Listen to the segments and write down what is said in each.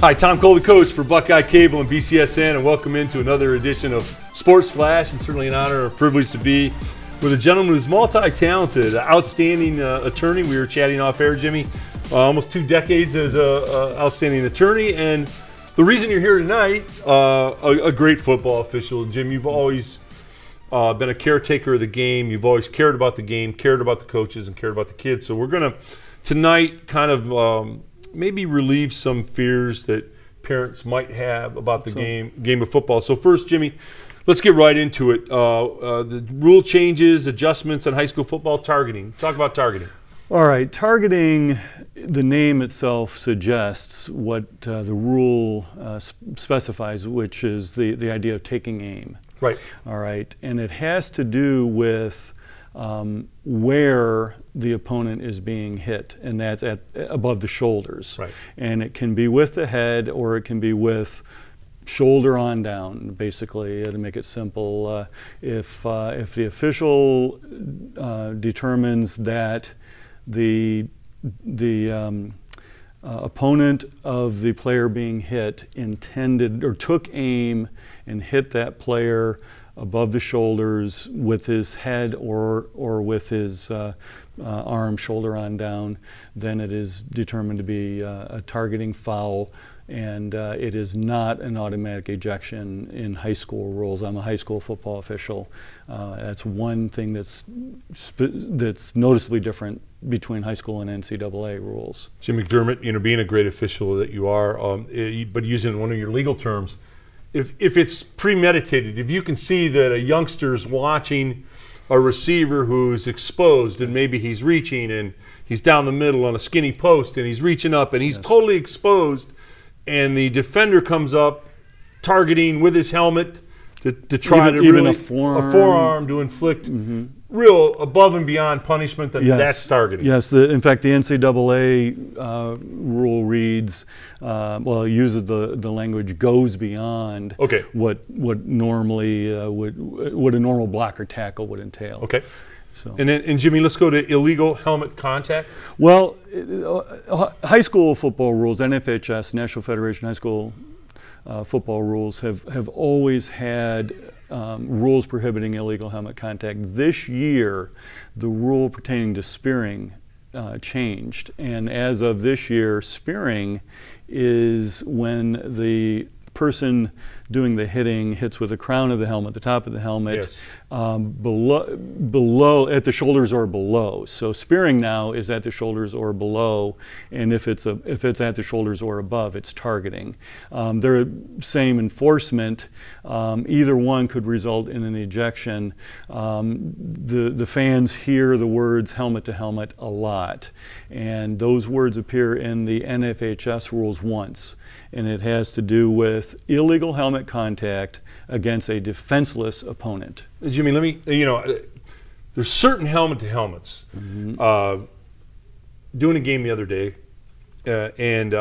Hi, Tom Cole, the coach for Buckeye Cable and BCSN, and welcome into another edition of Sports Flash. It's certainly an honor and a privilege to be with a gentleman who's multi-talented, outstanding attorney. We were chatting off air, Jimmy, almost 2 decades as an outstanding attorney, and the reason you're here tonight, a great football official. Jim, you've always been a caretaker of the game. You've always cared about the game, cared about the coaches, and cared about the kids. So we're going to, tonight, kind of maybe relieve some fears that parents might have about the game of football. So first, Jimmy, let's get right into it. The rule changes, adjustments on high school football, targeting. Talk about targeting. All right, targeting, the name itself suggests what the rule specifies, which is the idea of taking aim. Right. All right, and it has to do with where the opponent is being hit, and that's above the shoulders. Right. And it can be with the head, or it can be with shoulder on down, basically, to make it simple. If the official determines that the opponent of the player being hit intended or took aim and hit that player above the shoulders with his head or with his arm, shoulder on down, then it is determined to be a targeting foul, and it is not an automatic ejection in high school rules. I'm a high school football official. That's one thing that's noticeably different between high school and NCAA rules. Jim McDermott, you know, being a great official that you are, but using one of your legal terms, if it's premeditated, if you can see that a youngster's watching a receiver who's exposed and maybe he's reaching and he's down the middle on a skinny post and he's reaching up and he's totally exposed, and the defender comes up targeting with his helmet to try to really, a forearm to inflict real above and beyond punishment, then that's targeting. Yes, in fact, the NCAA rule reads, well, it uses the language goes beyond what normally what a normal blocker tackle would entail. Okay. So. And Jimmy, let's go to illegal helmet contact. Well, high school football rules, NFHS, National Federation of High School Football rules, have always had rules prohibiting illegal helmet contact. This year, the rule pertaining to spearing changed, and as of this year, spearing is when the person doing the hitting hits with the crown of the helmet, the top of the helmet, below at the shoulders or below. So spearing now is at the shoulders or below, and if it's at the shoulders or above, it's targeting. They're same enforcement. Either one could result in an ejection. The fans hear the words helmet to helmet a lot, and those words appear in the NFHS rules once, and it has to do with illegal helmet contact against a defenseless opponent. Jimmy, let me, there's certain helmet to helmets. Doing a game the other day, and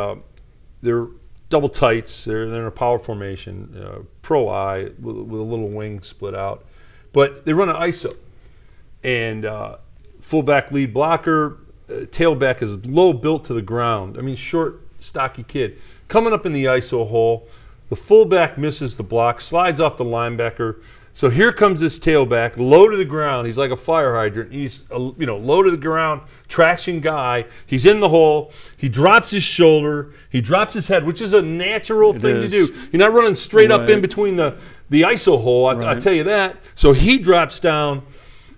they're double tights, they're in a power formation, pro eye with a little wing split out, but they run an ISO, and fullback lead blocker, tailback is low built to the ground. I mean, short, stocky kid. Coming up in the ISO hole, the fullback misses the block, slides off the linebacker. So here comes this tailback, low to the ground. He's like a fire hydrant. He's low to the ground, traction guy. He's in the hole. He drops his shoulder. He drops his head, which is a natural thing to do. You're not running straight up in between the ISO hole. I'll tell you that. So he drops down.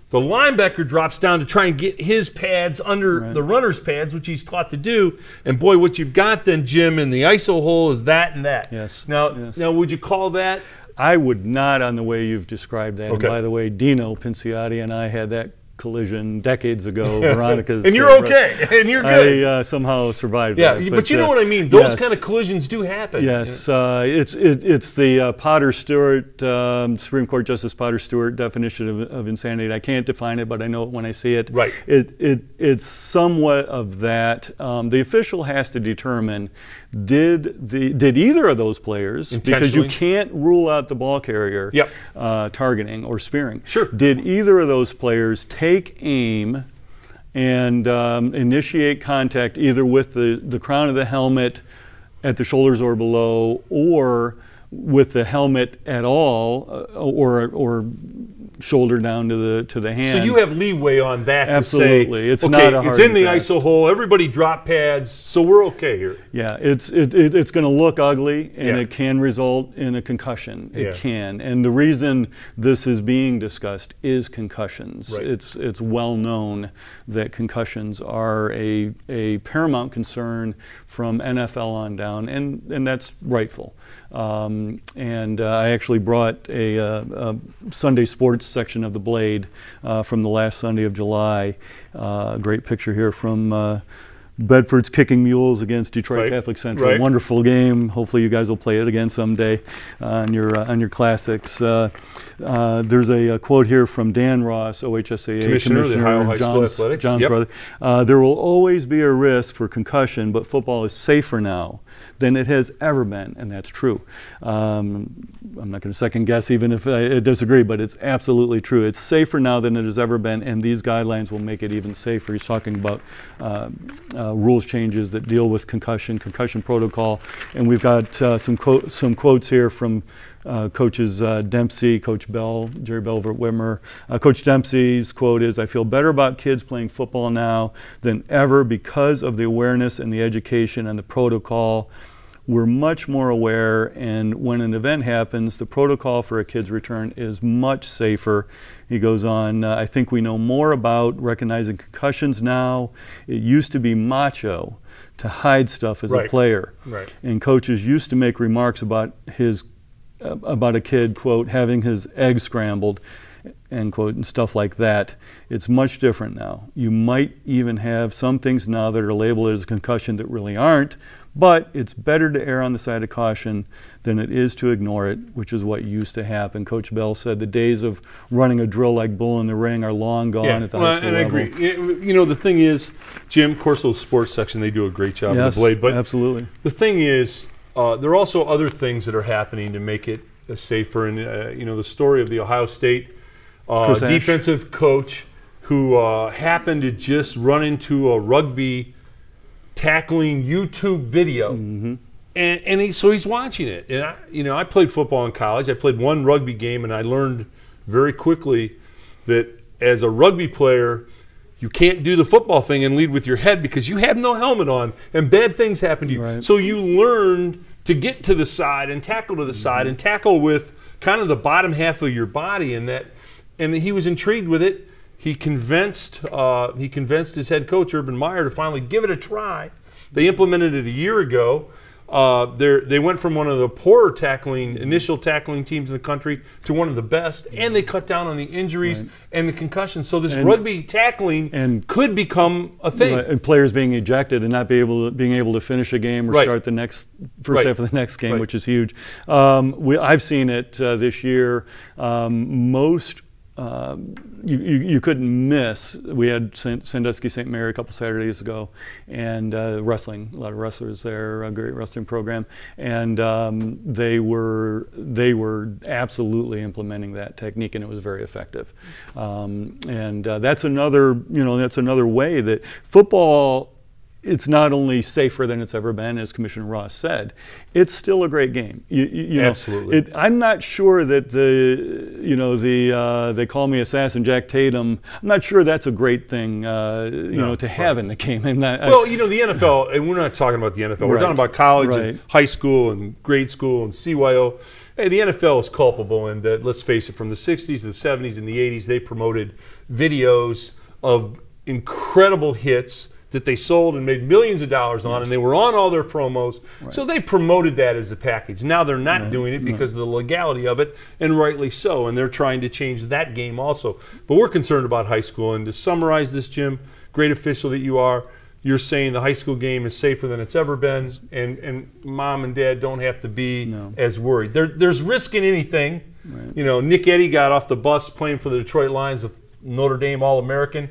The linebacker drops down to try and get his pads under the runner's pads, which he's taught to do. And boy, what you've got then, Jim, in the ISO hole is that and that. Yes. Now would you call that? I would not, on the way you've described that. Okay. And by the way, Dino Pinciotti and I had that collision decades ago. Veronica's and you're okay, and you're good. I somehow survived. Yeah, that, but you know what I mean. Those kind of collisions do happen. Yes, it's the Potter Stewart, Supreme Court Justice Potter Stewart definition of insanity. I can't define it, but I know it when I see it. Right. It's somewhat of that. The official has to determine did either of those players, because you can't rule out the ball carrier targeting or spearing. Sure. Did either of those players take aim and initiate contact either with the crown of the helmet at the shoulders or below, or with the helmet at all, or shoulder down to the hand. So you have leeway on that. Absolutely. To say, it's okay, not a hard it's in the and fast. ISO hole. Everybody drop pads, so we're okay here. Yeah, it's going to look ugly, and Yeah. it can result in a concussion. It Yeah. can, and the reason this is being discussed is concussions. Right. It's well known that concussions are a paramount concern from NFL on down, and that's rightful. And I actually brought a Sunday sports section of the Blade from the last Sunday of July. Great picture here from Bedford's Kicking Mules against Detroit Right. Catholic Central. Right. Wonderful game. Hopefully you guys will play it again someday on your classics. There's a quote here from Dan Ross, OHSAA Commissioner of the Ohio High School Athletics. John's Yep. brother. There will always be a risk for concussion, but football is safer now than it has ever been, and that's true. I'm not going to second guess even if I disagree, but it's absolutely true. It's safer now than it has ever been, and these guidelines will make it even safer. He's talking about rules changes that deal with concussion protocol, and we've got some quotes here from coaches Dempsey, Coach Bell, Jerry Belvert Whitmer. Coach Dempsey's quote is, "I feel better about kids playing football now than ever because of the awareness and the education and the protocol. We're much more aware, and when an event happens, the protocol for a kid's return is much safer." He goes on, "I think we know more about recognizing concussions now. It used to be macho to hide stuff as a player. Right. And coaches used to make remarks about a kid, quote, having his eggs scrambled, end quote, and stuff like that. It's much different now. You might even have some things now that are labeled as a concussion that really aren't, but it's better to err on the side of caution than it is to ignore it, which is what used to happen." Coach Bell said the days of running a drill like bull in the ring are long gone at the high school level. I agree. You know, the thing is, Jim, of course, those sports section, they do a great job Yes, in the Blade. But absolutely. the thing is, there are also other things that are happening to make it safer. And, you know, the story of the Ohio State defensive coach who happened to just run into a rugby tackling YouTube video. And so he's watching it. And I played football in college. I played one rugby game, and I learned very quickly that as a rugby player, you can't do the football thing and lead with your head because you have no helmet on, and bad things happen to you. Right. So you learned to get to the side and tackle to the side and tackle with kind of the bottom half of your body, and he was intrigued with it. He convinced his head coach, Urban Meyer, to finally give it a try. They implemented it a year ago. They went from one of the poorer initial tackling teams in the country to one of the best, and they cut down on the injuries and the concussions. So this rugby tackling could become a thing. And players being ejected and not being able to finish a game or start the first half of the next game, which is huge. I've seen it this year. Most you couldn't miss. We had Sandusky St. Mary a couple Saturdays ago, and wrestling. A lot of wrestlers there. A great wrestling program, and they were absolutely implementing that technique, and it was very effective. And that's another way that football. It's not only safer than it's ever been, as Commissioner Ross said, it's still a great game. Absolutely. I'm not sure that they call me Assassin Jack Tatum. I'm not sure that's a great thing, to have in the game. The NFL, and we're not talking about the NFL. We're talking about college and high school and grade school and CYO. Hey, the NFL is culpable in that, let's face it, from the 60s to the 70s and the 80s, they promoted videos of incredible hits that they sold and made millions of dollars on, and they were on all their promos. So they promoted that as a package. Now they're not doing it because of the legality of it, and rightly so, and they're trying to change that game also. But we're concerned about high school, and to summarize this, Jim, great official that you are, you're saying the high school game is safer than it's ever been, and mom and dad don't have to be as worried. There's risk in anything. You know, Nick Eddy got off the bus playing for the Detroit Lions, of Notre Dame All-American.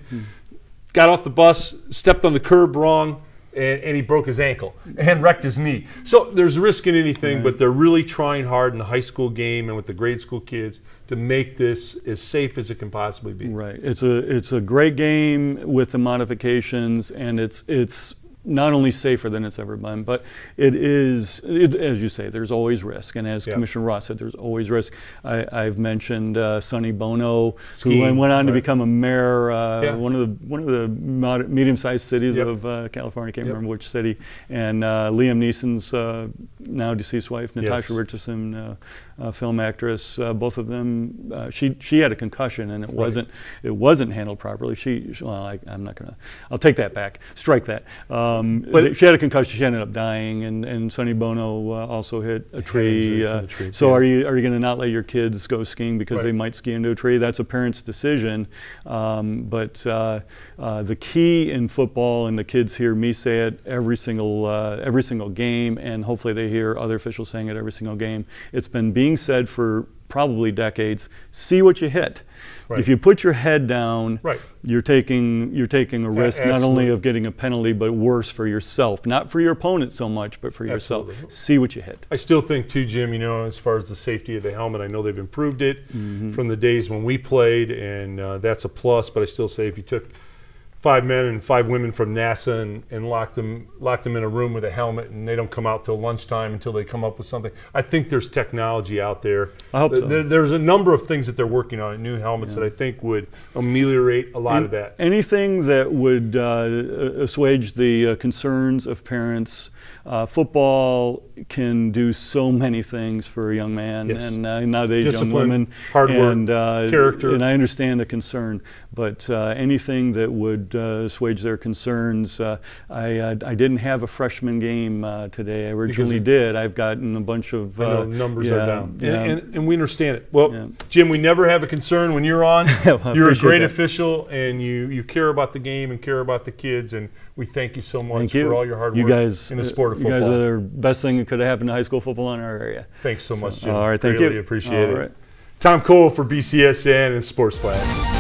Got off the bus, stepped on the curb wrong, and he broke his ankle and wrecked his knee. So there's risk in anything, but they're really trying hard in the high school game and with the grade school kids to make this as safe as it can possibly be. Right. It's a great game with the modifications, and it's not only safer than it's ever been, but it is, as you say, there's always risk. And as Commissioner Ross said, there's always risk. I've mentioned Sonny Bono, who went on to become a mayor, one of the medium-sized cities of California. I can't remember which city. And Liam Neeson's now deceased wife, Natasha Richardson, film actress. Both of them, she had a concussion, and it wasn't handled properly. I'm not gonna. I'll take that back. Strike that. But she had a concussion. She ended up dying, and Sonny Bono also hit a tree. So are you going to not let your kids go skiing because they might ski into a tree? That's a parent's decision. But the key in football, and the kids hear me say it every single game, and hopefully they hear other officials saying it every single game. It's been being said for probably decades. See what you hit. If you put your head down, you're taking a risk not only of getting a penalty, but worse for yourself. Not for your opponent so much, but for yourself. See what you hit. I still think too, Jim, you know, as far as the safety of the helmet, I know they've improved it from the days when we played, and that's a plus. But I still say if you took 5 men and 5 women from NASA and locked them in a room with a helmet, and they don't come out till lunchtime until they come up with something. I think there's technology out there. I hope so. There's a number of things that they're working on, new helmets that I think would ameliorate a lot of that. Anything that would assuage the concerns of parents. Football can do so many things for a young man, and nowadays discipline, young women, hard work, character. And I understand the concern, but anything that would assuage their concerns. I didn't have a freshman game today. I originally did. I've gotten a bunch of I know numbers are down, and we understand it. Well, Jim, we never have a concern when you're on. You're a great official, and you care about the game and care about the kids, and we thank you so much for all your hard work in the sport of football. You guys are the best thing that could have happened to high school football in our area. Thanks so much, Jim. All right, thank you. Really appreciate it. Tom Cole for BCSN and Sports Flash.